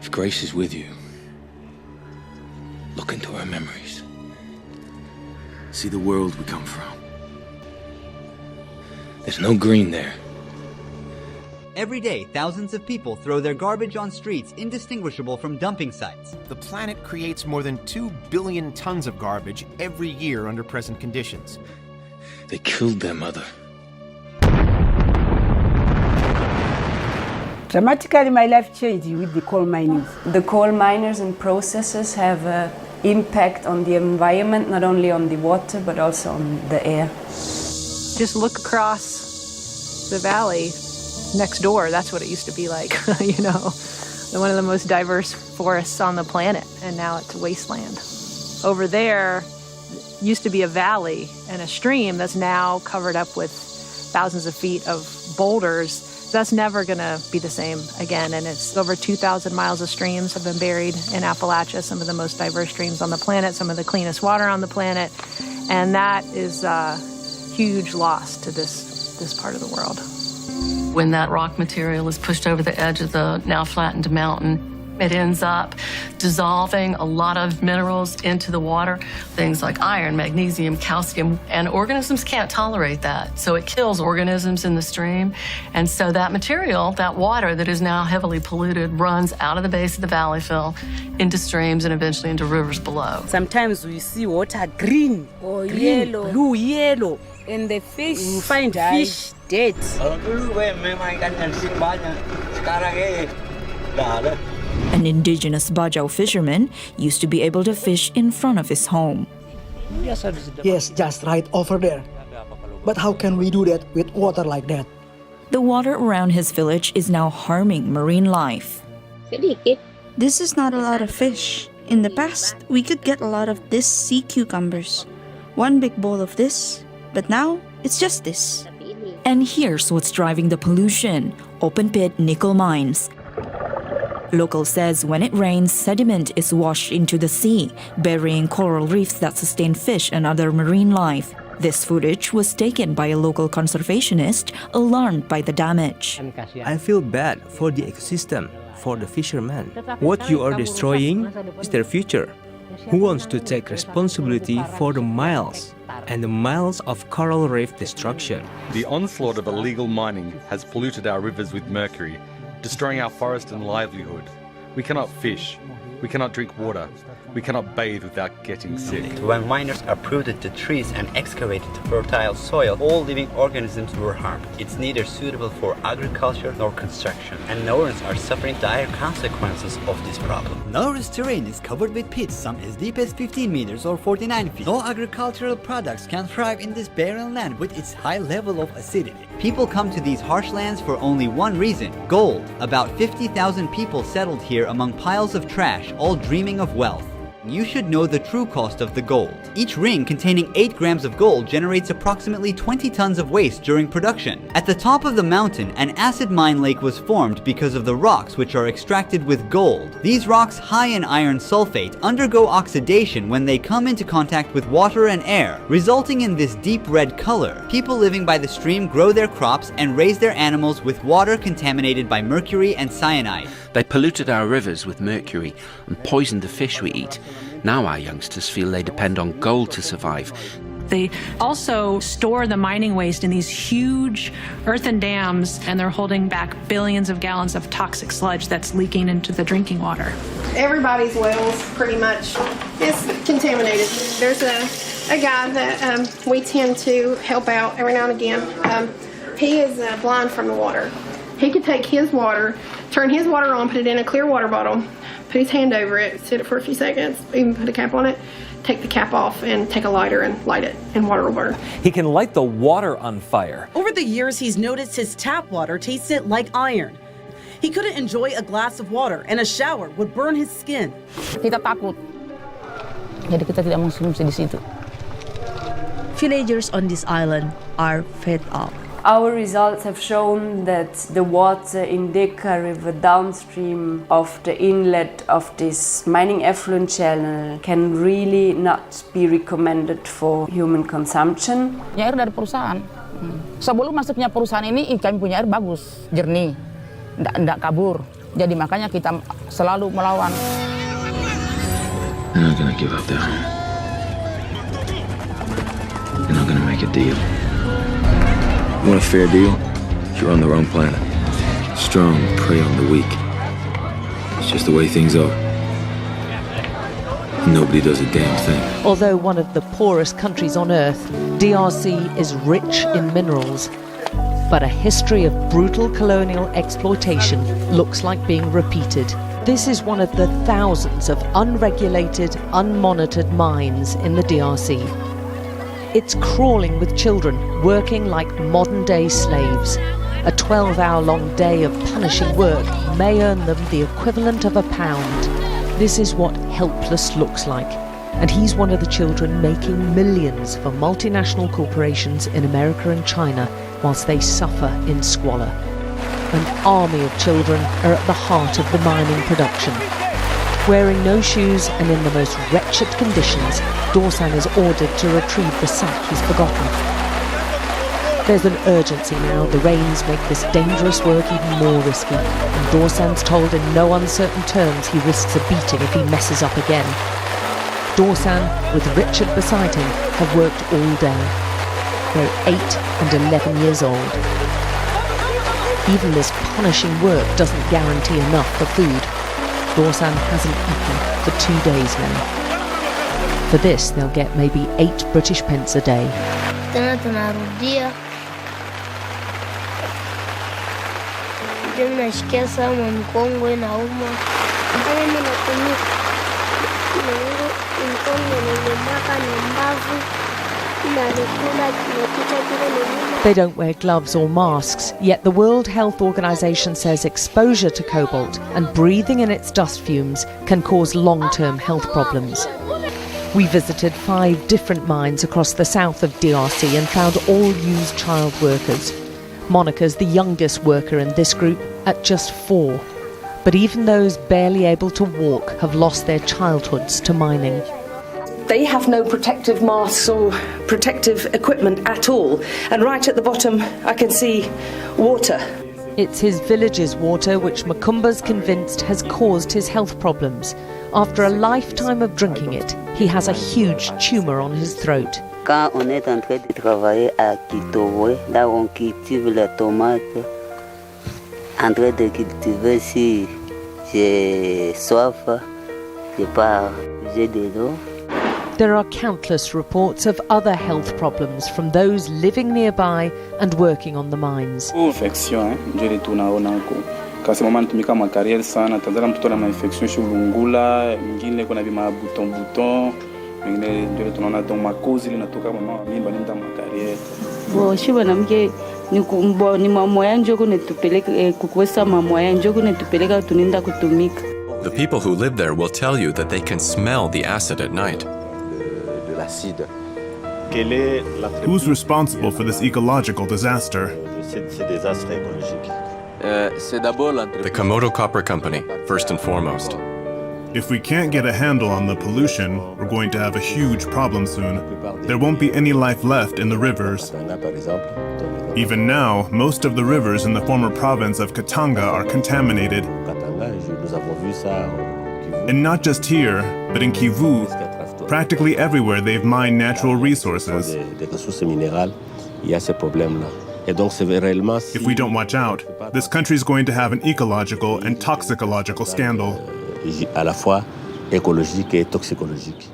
If Grace is with you, look into her memories. See the world we come from. There's no green there. Every day, thousands of people throw their garbage on streets indistinguishable from dumping sites. The planet creates more than 2 billion tons of garbage every year under present conditions. They killed their mother. Dramatically, my life changed with the coal mining. The coal miners and processes have an impact on the environment, not only on the water, but also on the air. Just look across the valley next door. That's what it used to be like, you know, one of the most diverse forests on the planet, and now it's a wasteland. Over there used to be a valley and a stream that's now covered up with thousands of feet of boulders. That's never going to be the same again, and it's over 2,000 miles of streams have been buried in Appalachia, some of the most diverse streams on the planet, some of the cleanest water on the planet, and that is a huge loss to this part of the world. When that rock material is pushed over the edge of the now flattened mountain, it ends up dissolving a lot of minerals into the water, things like iron, magnesium, calcium, and organisms can't tolerate that. So it kills organisms in the stream. And so that material, that water that is now heavily polluted, runs out of the base of the valley fill into streams and eventually into rivers below. Sometimes we see water green or yellow, blue, yellow, and the fish, we find fish dead. An indigenous Bajau fisherman used to be able to fish in front of his home. Yes, just right over there. But how can we do that with water like that? The water around his village is now harming marine life. This is not a lot of fish. In the past, we could get a lot of this sea cucumbers. One big bowl of this, but now it's just this. And here's what's driving the pollution: open-pit nickel mines. Local says when it rains, sediment is washed into the sea, burying coral reefs that sustain fish and other marine life. This footage was taken by a local conservationist, alarmed by the damage. I feel bad for the ecosystem, for the fishermen. What you are destroying is their future. Who wants to take responsibility for the miles and the miles of coral reef destruction? The onslaught of illegal mining has polluted our rivers with mercury, destroying our forest and livelihood. We cannot fish. We cannot drink water. We cannot bathe without getting sick. When miners uprooted the trees and excavated the fertile soil, all living organisms were harmed. It's neither suitable for agriculture nor construction, and Norans are suffering dire consequences of this problem. Nora's terrain is covered with pits, some as deep as 15 meters or 49 feet. No agricultural products can thrive in this barren land with its high level of acidity. People come to these harsh lands for only one reason: gold. About 50,000 people settled here among piles of trash, all dreaming of wealth. You should know the true cost of the gold. Each ring containing 8 grams of gold generates approximately 20 tons of waste during production. At the top of the mountain, an acid mine lake was formed because of the rocks which are extracted with gold. These rocks, high in iron sulfate, undergo oxidation when they come into contact with water and air, resulting in this deep red color. People living by the stream grow their crops and raise their animals with water contaminated by mercury and cyanide. They polluted our rivers with mercury and poisoned the fish we eat. Now our youngsters feel they depend on gold to survive. They also store the mining waste in these huge earthen dams, and they're holding back billions of gallons of toxic sludge that's leaking into the drinking water. Everybody's wells pretty much is contaminated. There's a guy that we tend to help out every now and again. He is blind from the water. He could take his water, turn his water on, put it in a clear water bottle, put his hand over it, sit it for a few seconds, even put a cap on it, take the cap off, and take a lighter and light it, and water will burn. He can light the water on fire. Over the years, he's noticed his tap water tasted like iron. He couldn't enjoy a glass of water, and a shower would burn his skin. Kita takut. Jadi kita tidak mau di situ. Villagers on this island are fed up. Our results have shown that the water in Deka River downstream of the inlet of this mining effluent channel can really not be recommended for human consumption. Air dari perusahaan. Sebelum masuknya perusahaan ini, kami punya air bagus, jernih, enggak kabur. Jadi makanya kita selalu melawan. They're not gonna give up their home. They're not gonna make a deal. You want a fair deal? You're on the wrong planet. Strong prey on the weak. It's just the way things are. Nobody does a damn thing. Although one of the poorest countries on Earth, DRC is rich in minerals. But a history of brutal colonial exploitation looks like being repeated. This is one of the thousands of unregulated, unmonitored mines in the DRC. It's crawling with children, working like modern-day slaves. A 12-hour-long day of punishing work may earn them the equivalent of £1. This is what helpless looks like. And he's one of the children making millions for multinational corporations in America and China whilst they suffer in squalor. An army of children are at the heart of the mining production. Wearing no shoes and in the most wretched conditions, Dorsan is ordered to retrieve the sack he's forgotten. There's an urgency now. The rains make this dangerous work even more risky, and Dorsan's told in no uncertain terms he risks a beating if he messes up again. Dorsan, with Richard beside him, have worked all day. They're 8 and 11 years old. Even this punishing work doesn't guarantee enough for food. Dorsan hasn't eaten for 2 days now. For this, they'll get maybe 8 British pence a day. They don't wear gloves or masks, yet the World Health Organization says exposure to cobalt and breathing in its dust fumes can cause long-term health problems. We visited 5 different mines across the south of DRC and found all used child workers. Monica's the youngest worker in this group at just 4. But even those barely able to walk have lost their childhoods to mining. They have no protective masks or protective equipment at all. And right at the bottom, I can see water. It's his village's water which Makumba's convinced has caused his health problems. After a lifetime of drinking it, he has a huge tumour on his throat. Quand on est en train de travailler à Kitowe, là on cultive la tomate, en train de cultiver, si j'ai soif, je pars, j'ai de l'eau. There are countless reports of other health problems from those living nearby and working on the mines. Infection, ndio tunaona huko. Kasi mama anatumika makariere sana, tazama mtoto na infection shulungula, mwingine kuna bima buton, mwingine ndio tunaona to makozi linatoka mama mimba nenda makariere. Bo shiba namke ni mama yangu kunetupeleka kukwesa mama yangu kunetupeleka tuninda kutumika. The people who live there will tell you that they can smell the acid at night. Who's responsible for this ecological disaster? The Komodo Copper Company, first and foremost. If we can't get a handle on the pollution, we're going to have a huge problem soon. There won't be any life left in the rivers. Even now, most of the rivers in the former province of Katanga are contaminated. And not just here, but in Kivu, practically everywhere they've mined natural resources. If we don't watch out, this country is going to have an ecological and toxicological scandal. À la fois écologique et toxicologique.